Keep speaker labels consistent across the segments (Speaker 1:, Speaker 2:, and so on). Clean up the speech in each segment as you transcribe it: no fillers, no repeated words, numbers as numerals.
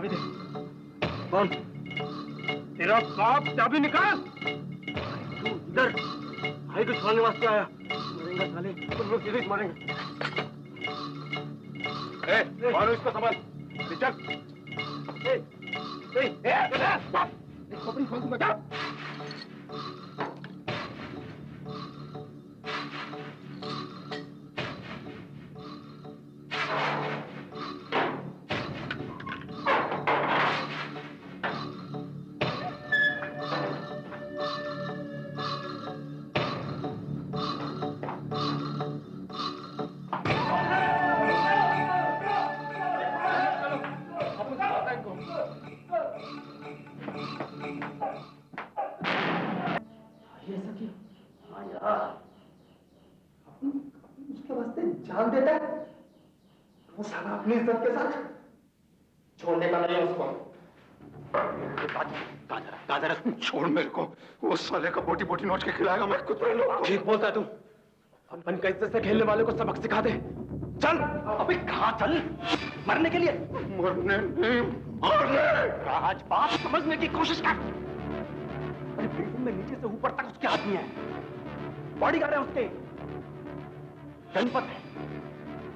Speaker 1: चाबी दे। कौन? तेरा बाप, चाबी निकाल। तू इधर भाई को छुड़ाने वास्ते आया। मरेंगे साले, तुम लोग सीधे मरेंगे। मारो इसको, संभाल। चल। खोपड़ी खोल दूंगा, जा।
Speaker 2: जान देता है वो साला अपनी इज्जत के साथ छोड़ने का नहीं उसको।
Speaker 3: कहाँ जा रहा? छोड़ मेरे को। वो साले का बोटी बोटी नोच के खिलाएगा मैं कुत्ते लोग को।
Speaker 1: ठीक बोलता है तू। अपन का इज्जत से खेलने वाले को सबक सिखा दे। चल।
Speaker 3: अबे कहाँ चल? मरने के लिए? मरने नहीं, मारने।
Speaker 1: आज बात समझने की कोशिश कर। अरे बिल्डिंग में नीचे से ऊपर तक उसके आदमी है, बॉडीगार्ड है उसके, गणपत है,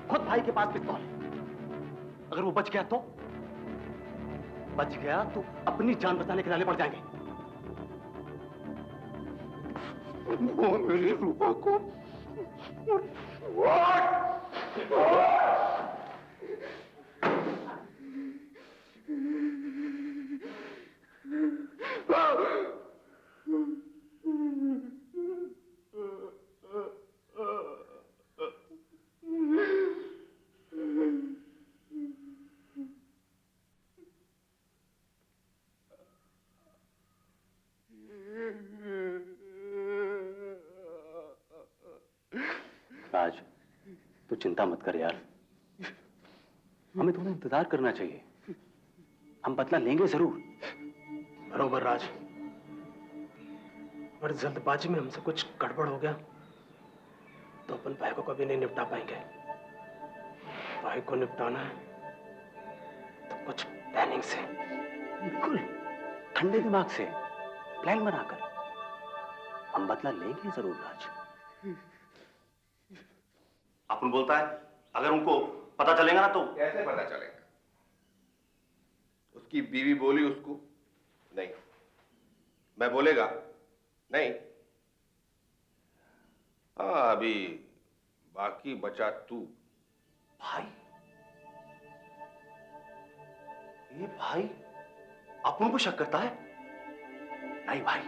Speaker 1: खुद भाई के पास पिस्तौल है। अगर वो बच गया तो अपनी जान बचाने के नाले पड़ जाएंगे।
Speaker 3: वो मेरी रूपा को
Speaker 1: राज, तू चिंता मत कर यार, हमें थोड़ा इंतजार करना चाहिए। हम बदला लेंगे जरूर। बरोबर राज, अगर जल्दबाजी में हमसे कुछ गड़बड़ हो गया तो अपन भाई को कभी नहीं निपटा पाएंगे। भाई को निपटाना है तो कुछ प्लानिंग से, बिल्कुल ठंडे दिमाग से प्लान बनाकर हम बदला लेंगे जरूर राज।
Speaker 4: अपन बोलता है अगर उनको पता चलेगा ना तो।
Speaker 5: कैसे पता चलेगा? उसकी बीवी बोली उसको नहीं, मैं बोलेगा नहीं। हाँ, अभी बाकी बचा तू।
Speaker 4: भाई, ये भाई अपन को शक करता है? नहीं भाई,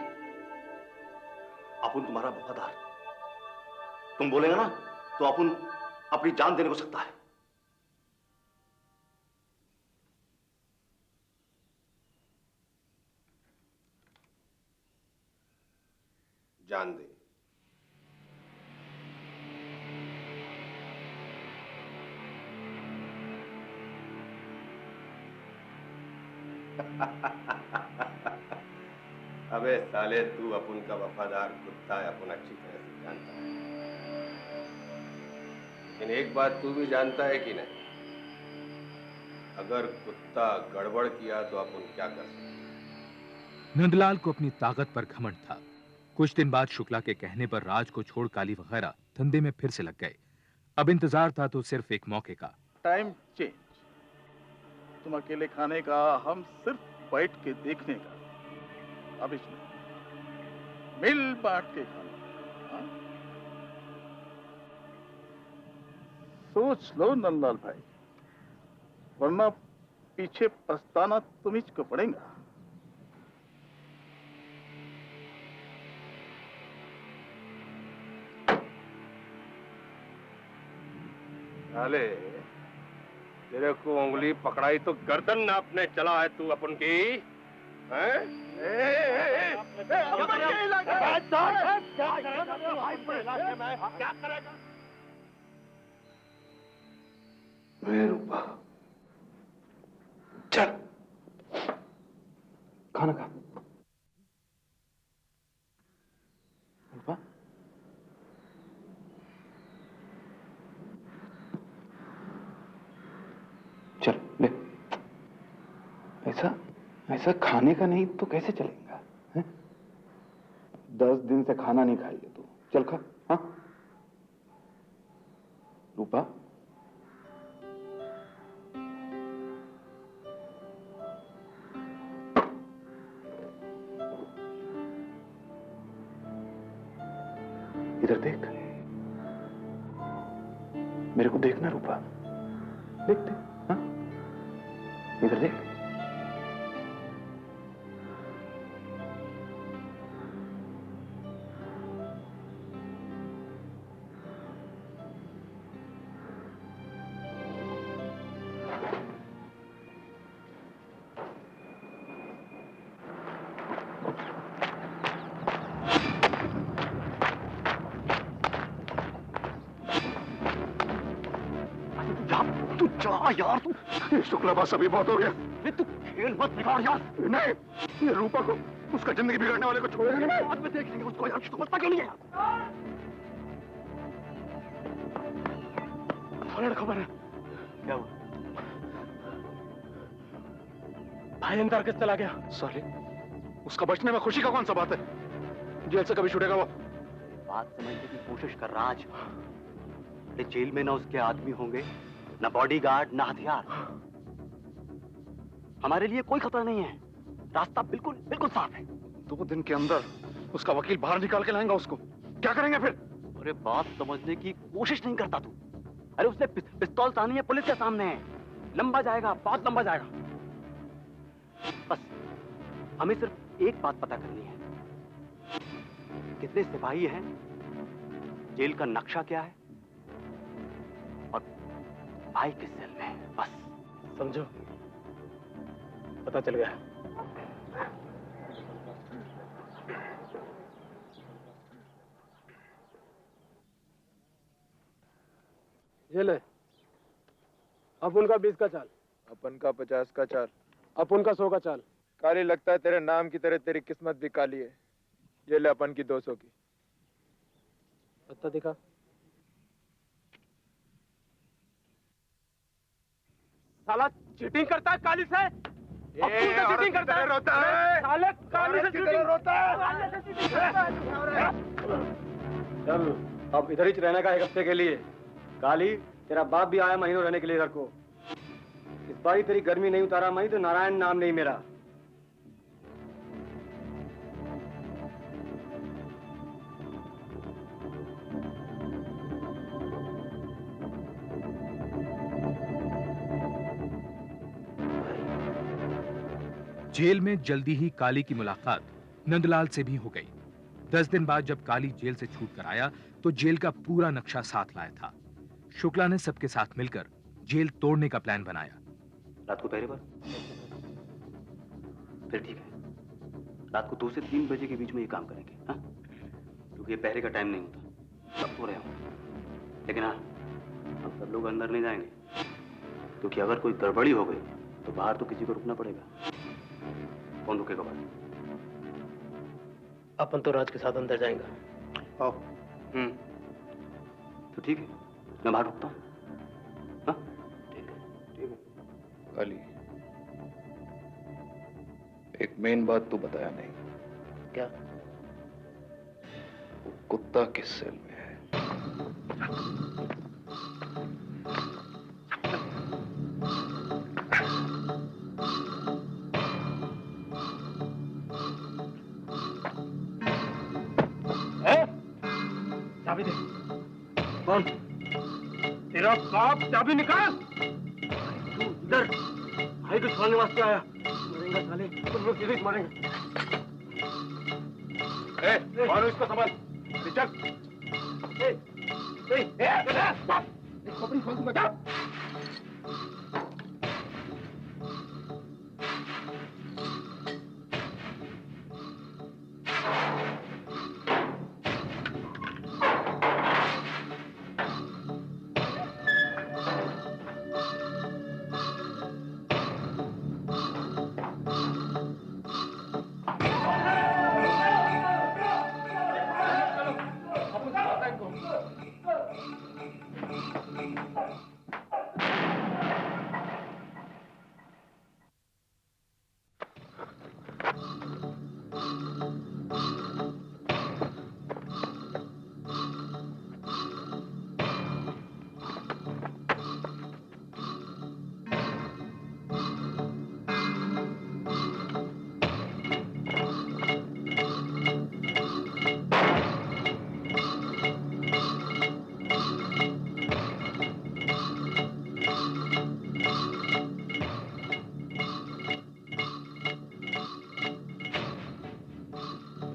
Speaker 4: अपन तुम्हारा वफादार, तुम बोलेगा ना तो अपन अपनी जान देने को सकता है।
Speaker 5: जान दे। अबे साले, तू अपन का वफादार कुत्ता है, अपन अच्छी तरह से जानता है। लेकिन एक बात तू भी जानता है कि नहीं, अगर कुत्ता गड़बड़ किया तो अपन क्या कर सकते?
Speaker 6: नंदलाल को अपनी ताकत पर घमंड था। कुछ दिन बाद शुक्ला के कहने पर राज को छोड़ काली वगैरह धंधे में फिर से लग गए। अब इंतजार था तो सिर्फ एक मौके का।
Speaker 7: Time change. तुम अकेले खाने का, हम सिर्फ बैठ के देखने का। अब इसमें मिल बांट के खाना। हाँ? सोच लो नंदलाल भाई, वरना पीछे पछताना तुम्हीं को पड़ेगा।
Speaker 5: साले, तेरे को उंगली पकड़ाई तो गर्दन नापने चला है तू अपन की, हैं?
Speaker 3: मैं रूपा, चल खाना खा। रूपा, चल ले। ऐसा ऐसा खाने का नहीं तो कैसे चलेगा है? 10 दिन से खाना नहीं खाई है तू, चल खा। हाँ रूपा, इधर देख, मेरे को देखना रूपा, देख देख, हाँ इधर देख।
Speaker 4: तू जा यार, तू
Speaker 3: शुक्ला बस अभी बहुत हो गया।
Speaker 4: तू खेल मत बिगाड़ यार।
Speaker 3: नहीं, ये रूपा को, उसका जिंदगी बिगाड़ने वाले को छोड़ेगा नहीं।
Speaker 4: बाद में देख लेंगे उसको यार, समझता क्यों नहीं है?
Speaker 1: फौरन खबर है।
Speaker 4: क्या हुआ?
Speaker 1: भाई अंदर किस चला गया?
Speaker 3: साले, उसका बचने में खुशी का कौन सा बात है? जेल से कभी छूटेगा वो?
Speaker 4: बात समझने की कोशिश कर रहा आज। अरे जेल में ना उसके आदमी होंगे, ना बॉडीगार्ड, ना हथियार। हमारे लिए कोई खतरा नहीं है, रास्ता बिल्कुल बिल्कुल साफ है।
Speaker 3: 2 दिन के अंदर उसका वकील बाहर निकाल के लाएगा उसको, क्या करेंगे फिर?
Speaker 4: अरे बात समझने की कोशिश नहीं करता तू। अरे उसने पिस्तौल तानी है, पुलिस के सामने है, लंबा जाएगा, बहुत लंबा जाएगा। बस हमें सिर्फ एक बात पता करनी है, कितने सिपाही हैं, जेल का नक्शा क्या है, और भाई किस सेल में है, बस।
Speaker 1: समझो, पता चल गया। ये ले, अपन का 20 का चाल,
Speaker 8: अपन का 50 का चाल,
Speaker 1: अपन का 100 का चाल।
Speaker 8: काली लगता है तेरे नाम की तरह तेरी किस्मत भी काली है। ये ले अपन की 200 की।
Speaker 1: पत्ता दिखा। साला चीटिंग करता है काली से। चीटिंग करता है।
Speaker 8: रोता है।
Speaker 1: साले काली से चीटिंग
Speaker 8: रोता है।
Speaker 2: चल अब इधर ही रहने का 1 हफ्ते के लिए। काली, तेरा बाप भी आया महीनों रहने के लिए इधर को। इस बारी तेरी गर्मी नहीं उतारा मैं तो नारायण नाम नहीं मेरा।
Speaker 6: जेल में जल्दी ही काली की मुलाकात नंदलाल से भी हो गई। 10 दिन बाद जब काली जेल से छूट कर आया तो जेल का पूरा नक्शा साथ लाया था। शुक्ला ने सबके साथ मिलकर जेल तोड़ने का प्लान बनाया।
Speaker 4: रात को पहरे पर? फिर ठीक है, रात को 2 से 3 बजे के बीच में ये काम करेंगे, हाँ? क्योंकि ये पहरे का टाइम नहीं होता, सब सो रहे हों। लेकिन हाँ, हम सब लोग अंदर नहीं जाएंगे, क्योंकि अगर कोई गड़बड़ी हो गई तो बाहर तो किसी को रुकना पड़ेगा। कौन रुकेगा बाहर?
Speaker 1: अपन तो राज के साथ अंदर जाएंगे।
Speaker 4: आओ। तो ठीक है, मैं बाहर रुकता हूँ। हाँ? ठीक है।
Speaker 3: काली, एक मेन बात तू बताया नहीं।
Speaker 1: क्या?
Speaker 3: वो कुत्ता किस सेल में है?
Speaker 1: चाबी दे। कौन? तेरा बाप, चाबी निकाल। तू इधर भाई को छुड़ाने वास्ते आया। मरेंगा साले, तुम लोग सीधे मरेंगे।
Speaker 3: मारो इसको, संभाल। चल।
Speaker 1: खोपड़ी खोल दूंगा, जा।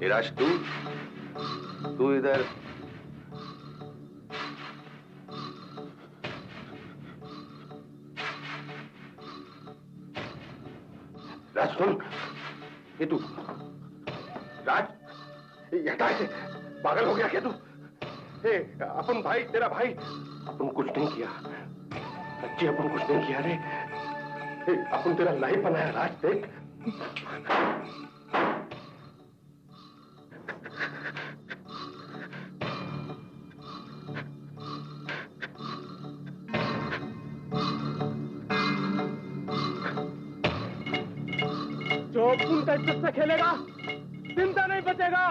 Speaker 4: राज, तू इधर। राज सुन, ये तू राज, ये हटा इसे। पागल हो गया क्या तू?
Speaker 5: अपन भाई, तेरा भाई,
Speaker 1: अपन कुछ नहीं किया बच्ची, अपन कुछ नहीं किया रे। अपन तेरा लाइफ बनाया राज, देख।
Speaker 2: जो अपन का इज्जत से खेलेगा जिंदा नहीं बचेगा।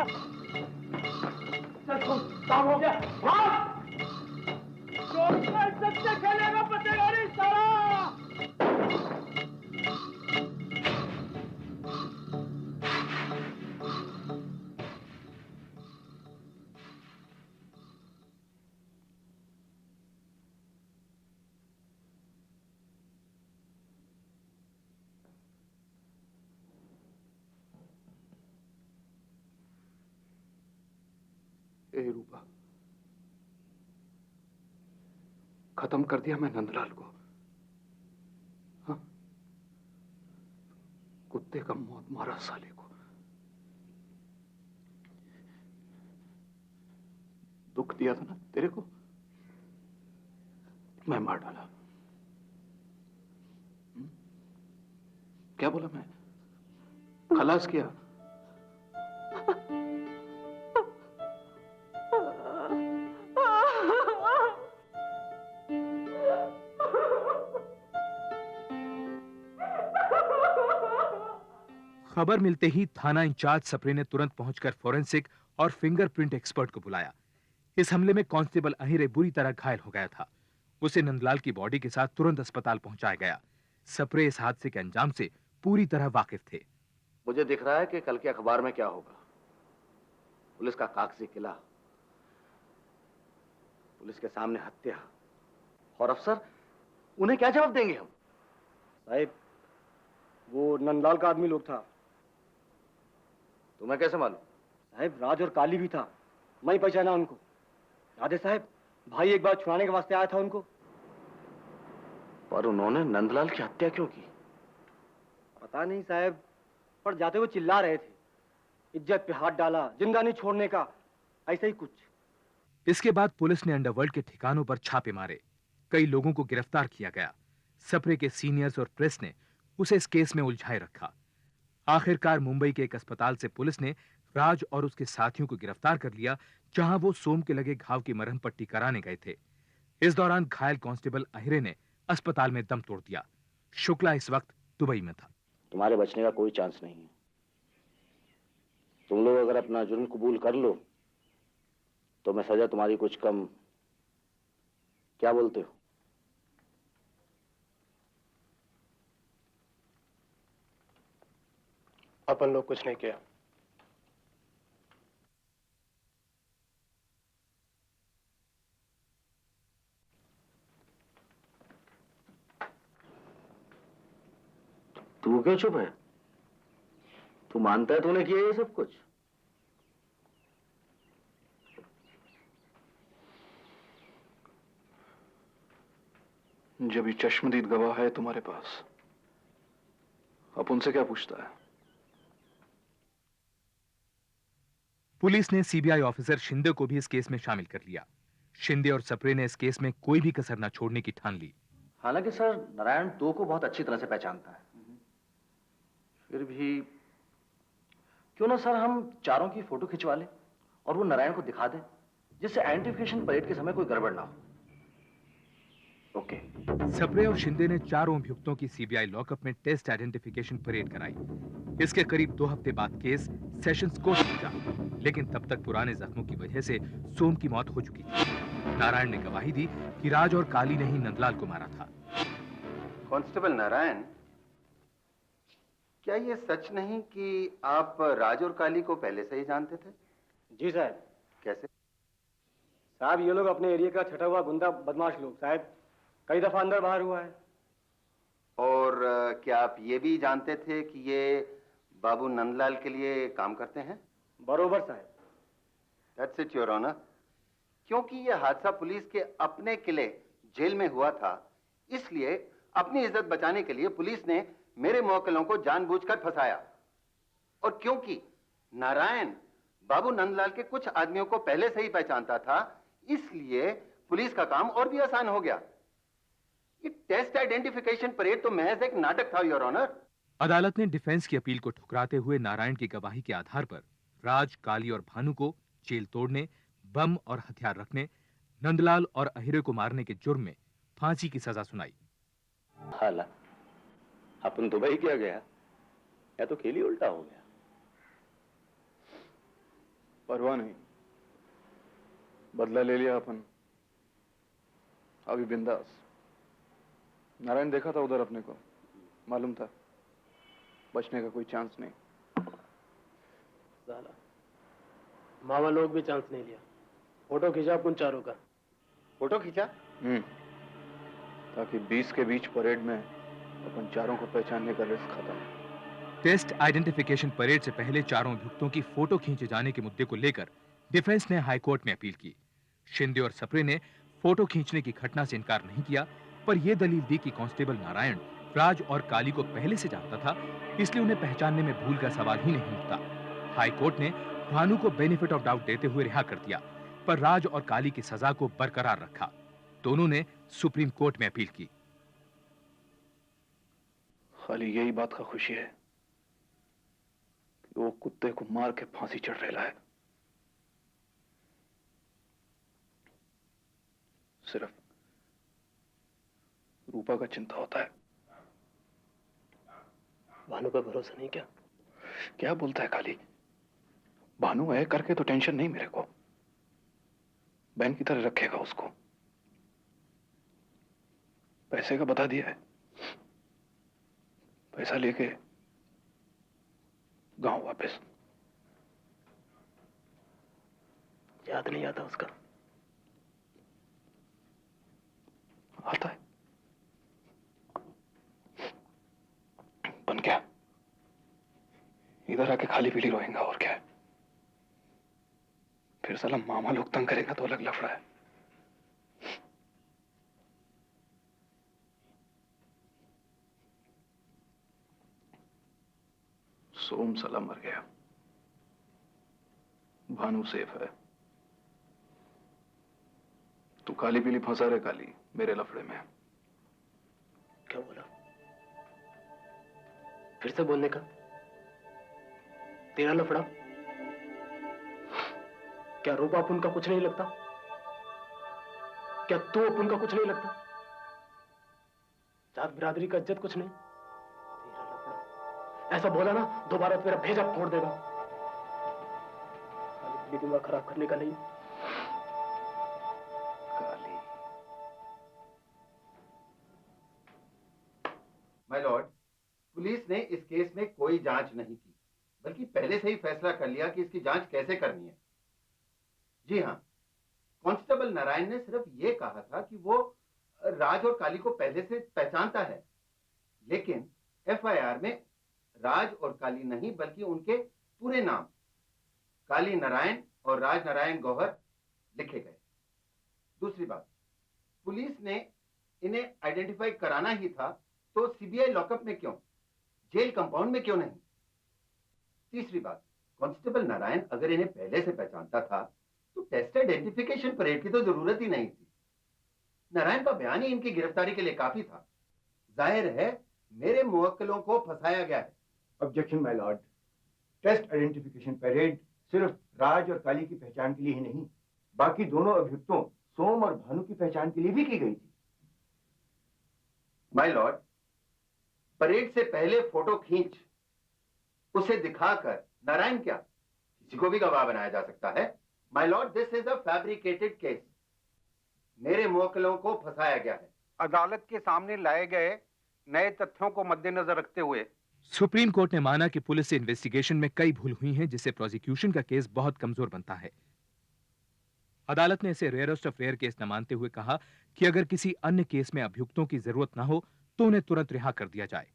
Speaker 2: चल सुन, काम हो गया। जो अपना इज्जत से खेलेगा बचेगा नहीं सारा।
Speaker 3: ए रूपा, खत्म कर दिया मैं नंदलाल को। हाँ? कुत्ते का मौत मारा साले को। दुख दिया था ना तेरे को, मैं मार डाला। क्या बोला मैं? खलास किया।
Speaker 6: खबर मिलते ही थाना इंचार्ज सप्रे ने तुरंत पहुंचकर फोरेंसिक और फिंगरप्रिंट एक्सपर्ट को बुलाया। इस हमले में कांस्टेबल अहिरे बुरी तरह घायल हो गया था। उसे नंदलाल की बॉडी के साथ तुरंत अस्पताल पहुंचाया गया। सप्रे इस हादसे के अंजाम से पूरी तरह वाकिफ थे।
Speaker 4: मुझे दिख रहा है कि कल के अखबार में क्या होगा। पुलिस का कागजी किला, पुलिस के सामने हत्या, और अफसर, उन्हें क्या जवाब देंगे हम?
Speaker 2: साहब, वो नंदलाल का आदमी लोग था।
Speaker 4: तुम्हें कैसे मालूम?
Speaker 2: साहब, राज और काली भी था, मैं ही पहचाना उनको। याद है साहब, भाई एक बार छुड़ाने के वास्ते आया था उनको।
Speaker 4: पर उन्होंने नंदलाल की हत्या क्यों की?
Speaker 2: पता नहीं साहब, पर जाते हुए चिल्ला रहे थे, इज्जत पे हाथ डाला, जिंदा नहीं छोड़ने का, ऐसा ही कुछ।
Speaker 6: इसके बाद पुलिस ने अंडरवर्ल्ड के ठिकानों पर छापे मारे। कई लोगों को गिरफ्तार किया गया। सप्रे के सीनियर्स और प्रेस ने उसे इस केस में उलझाए रखा। आखिरकार मुंबई के एक अस्पताल से पुलिस ने राज और उसके साथियों को गिरफ्तार कर लिया, जहां वो सोम के लगे घाव की मरहम पट्टी कराने गए थे। इस दौरान घायल कांस्टेबल अहिरे ने अस्पताल में दम तोड़ दिया। शुक्ला इस वक्त दुबई में था।
Speaker 4: तुम्हारे बचने का कोई चांस नहीं है। तुम लोग अगर अपना जुर्म कबूल कर लो तो मैं सजा तुम्हारी कुछ कम, क्या बोलते हो?
Speaker 1: अपन लोग कुछ नहीं किया।
Speaker 4: तू क्यों चुप है? तू मानता है तूने किया ये सब कुछ?
Speaker 3: जब ये चश्मदीद गवाह है तुम्हारे पास, अब उनसे क्या पूछता है?
Speaker 6: पुलिस ने सीबीआई ऑफिसर शिंदे को भी इस केस में शामिल कर लिया। शिंदे और सप्रे ने इस केस में कोई भी कसर न छोड़ने की ठान ली।
Speaker 4: हालांकि सर, नारायण दो को बहुत अच्छी तरह से पहचानता है। फिर भी क्यों ना सर हम चारों की फोटो खिंचवा लें और वो नारायण को दिखा दें, जिससे आइडेंटिफिकेशन परेड के समय कोई गड़बड़ ना हो। ओके।
Speaker 6: सप्रे और शिंदे ने चारों अभियुक्तों की सीबीआई लॉकअप में टेस्ट आइडेंटिफिकेशन परेड कराई। इसके करीब 2 हफ्ते बाद केस सेशंस कोर्ट पहुंचा, लेकिन तब तक पुराने जख्मों की वजह से सोम की मौत हो चुकी थी। नारायण ने गवाही दी कि राज और काली ने ही नंदलाल को मारा था।
Speaker 9: कांस्टेबल नारायण, क्या ये सच नहीं कि आप राज और काली को पहले से ही जानते थे?
Speaker 2: जी साहब।
Speaker 9: कैसे?
Speaker 2: साहब, ये लोग अपने एरिया का छटा हुआ गुंडा बदमाश लोग साहब, कई दफा अंदर बाहर हुआ है।
Speaker 9: और क्या आप ये भी जानते थे कि ये बाबू नंदलाल के लिए काम करते हैं?
Speaker 2: बरोबर साहब।
Speaker 9: That's it your honour. क्योंकि यह हादसा पुलिस के अपने किले जेल में हुआ था, इसलिए अपनी इज्जत बचाने के लिए पुलिस ने मेरे मुवक्किलों को जानबूझकर फंसाया। और क्योंकि नारायण बाबू नंदलाल के कुछ आदमियों को पहले से ही पहचानता था, इसलिए पुलिस का काम और भी आसान हो गया। ये टेस्ट आइडेंटिफिकेशन परेड तो महज एक नाटक था योर ऑनर।
Speaker 6: अदालत ने डिफेंस की अपील को ठुकराते हुए नारायण की गवाही के आधार पर राज, काली और भानु को जेल तोड़ने, बम और हथियार रखने, नंदलाल और अहिरे को मारने के जुर्म में फांसी की सजा सुनाई।
Speaker 4: हाला अपन दुबई क्या गया, या तो खेल ही उल्टा हो गया।
Speaker 3: परवाह नहीं, बदला ले लिया अपन, अभी बिंदास। नारायण देखा था उधर अपने को, मालूम था बचने का कोई चांस नहीं।
Speaker 1: साला मामा लोग भी चांस नहीं लिया। फोटो खींचा अपन चारों का।
Speaker 9: फोटो खींचा?
Speaker 3: ताकि 20 के बीच परेड में अपन चारों को पहचानने का रिस्क खत्म।
Speaker 6: टेस्ट आइडेंटिफिकेशन परेड से पहले चारों अभियुक्तों की फोटो खींचे जाने के मुद्दे को लेकर डिफेंस ने हाईकोर्ट में अपील की। शिंदे और सप्रे ने फोटो खींचने की घटना से इनकार नहीं किया, पर यह दलील दी कि कांस्टेबल नारायण राज और काली को पहले से जानता था, इसलिए उन्हें पहचानने में भूल का सवाल ही नहीं उठता। हाईकोर्ट ने भानु को बेनिफिट ऑफ डाउट देते हुए रिहा कर दिया, पर राज और काली की सजा को बरकरार रखा। दोनों ने सुप्रीम कोर्ट में अपील की।
Speaker 3: खाली यही बात का खुशी है कि वो कुत्ते को मार के फांसी चढ़ रहा है। सिर्फ रूपा का चिंता होता है।
Speaker 1: भानु पे भरोसा नहीं क्या?
Speaker 3: क्या बोलता है काली? भानु है करके तो टेंशन नहीं मेरे को, बहन की तरह रखेगा उसको। पैसे का बता दिया है, पैसा लेके गांव वापस।
Speaker 1: याद नहीं आता उसका?
Speaker 3: आता है। बन क्या इधर आके खाली पीली रोएगा और क्या है? फिर साला मामा लोग तंग करेगा तो अलग लफड़ा है। सोम साला मर गया, भानु सेफ है। तू काली पीली फंसा रे काली मेरे लफड़े में।
Speaker 1: क्या बोला? फिर से बोलने का? तेरा लफड़ा? क्या रूपा अपन का कुछ नहीं लगता? क्या तू अपन का कुछ नहीं लगता? जात बिरादरी का इज्जत कुछ नहीं? तेरा लफड़ा ऐसा बोला ना, दोबारा तेरा भेजा फोड़ देगा। दिमाग खराब करने का नहीं।
Speaker 9: माय लॉर्ड, पुलिस ने इस केस में कोई जांच नहीं की, बल्कि पहले से ही फैसला कर लिया कि इसकी जांच कैसे करनी है। जी हाँ, कांस्टेबल नारायण ने सिर्फ ये कहा था कि वो राज और काली को पहले से पहचानता है, लेकिन एफआईआर में राज और काली नहीं बल्कि उनके पूरे नाम काली नारायण और राज नारायण गौहर लिखे गए। दूसरी बात, पुलिस ने इन्हें आइडेंटिफाई कराना ही था तो सीबीआई लॉकअप में क्यों, जेल कंपाउंड में क्यों नहीं? तीसरी बात, कांस्टेबल नारायण अगर इन्हें पहले से पहचानता था तो टेस्ट आइडेंटिफिकेशन परेड की तो जरूरत ही नहीं थी। नारायण का बयान ही इनकी गिरफ्तारी के लिए काफी था। जाहिर है मेरे मुवक्किलों को फंसाया गया है।
Speaker 2: Objection my lord, test identification parade सिर्फ राज और काली की पहचान के लिए ही नहीं, बाकी दोनों अभियुक्तों सोम और भानु की पहचान के लिए भी की गई थी।
Speaker 9: माय लॉर्ड, परेड से पहले फोटो खींच उसे दिखाकर नारायण क्या किसी को भी गवाह बनाया जा सकता है? My Lord, this is a fabricated case. मेरे मुवक्किलों को फंसाया गया है।
Speaker 8: अदालत के सामने लाए गए नए तथ्यों को मद्देनजर रखते हुए
Speaker 6: सुप्रीम कोर्ट ने माना कि पुलिस से इन्वेस्टिगेशन में कई भूल हुई हैं, जिससे प्रोसिक्यूशन का केस बहुत कमजोर बनता है। अदालत ने इसे रेयरेस्ट ऑफ रेयर केस न मानते हुए कहा कि अगर किसी अन्य केस में अभियुक्तों की जरूरत न हो तो उन्हें तुरंत रिहा कर दिया जाए।